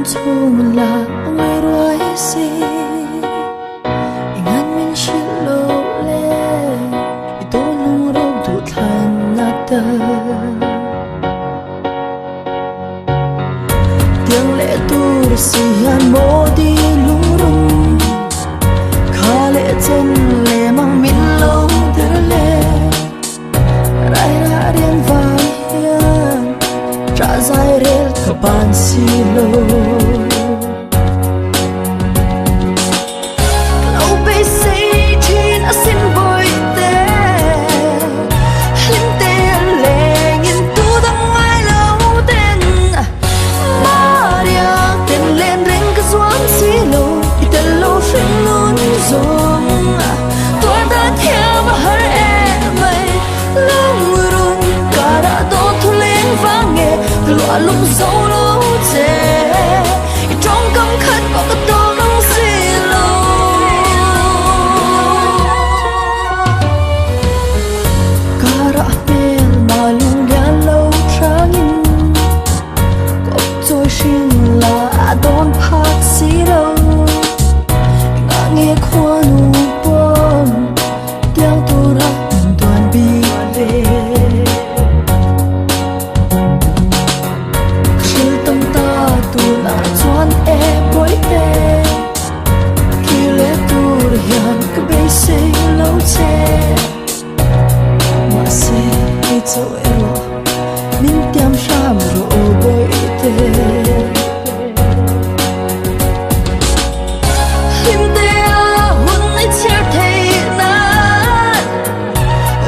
chung là người đuổi gì ingat min shilo le ito nung rog tutlan nata tiếng lệ tu sihan mo di lurung kha lệ chân lệ mang min lâu đưa lệ rai ra riêng vai hiền trả dài rel kapan silo lung dấu lâu chê trong căm khát bỏ cái tô nông xì lâu cả ra bên mà lung đen lâu trăng cốc trôi xin là đón phát xí đâu ngã nghe khoa nụ bom tiếng tu ra toàn bi về so ero min tiam sham ro boy te him te a hun ni cher thei na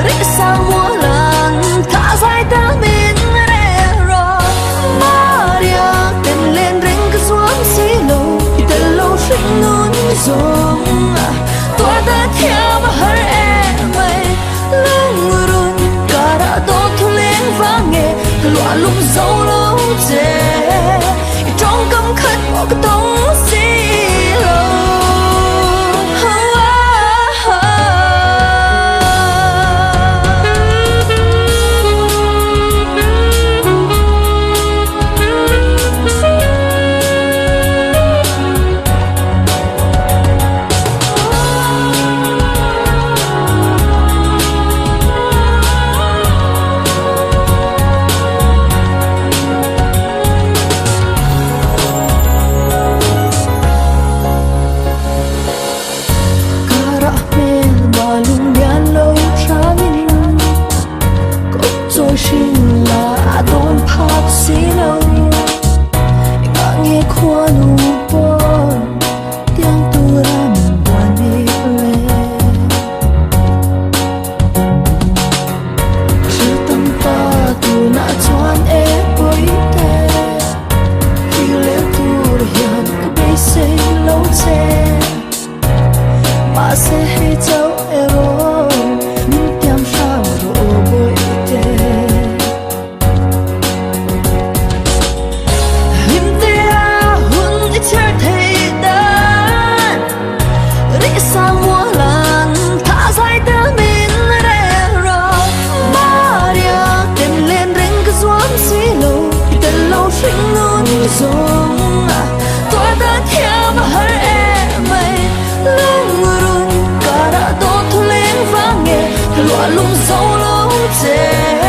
ri sa mo lan tha sai ta min re ro maria ten len ring ka suam si lo ite lo shing nun zong tua ta thiam har e mai lụa lung dấu lâu chê trong căm khát bỏ cái tông xí lâu sẽ hay cháu ero min tiam sao ro boy te him te a hun i cher thei dan ri sa mo lan tha sai ta min re ro maria tem len ring ka zuam si lo te lo shing nun zong tua ta thiam har e mai lung lụa lung dấu lâu chê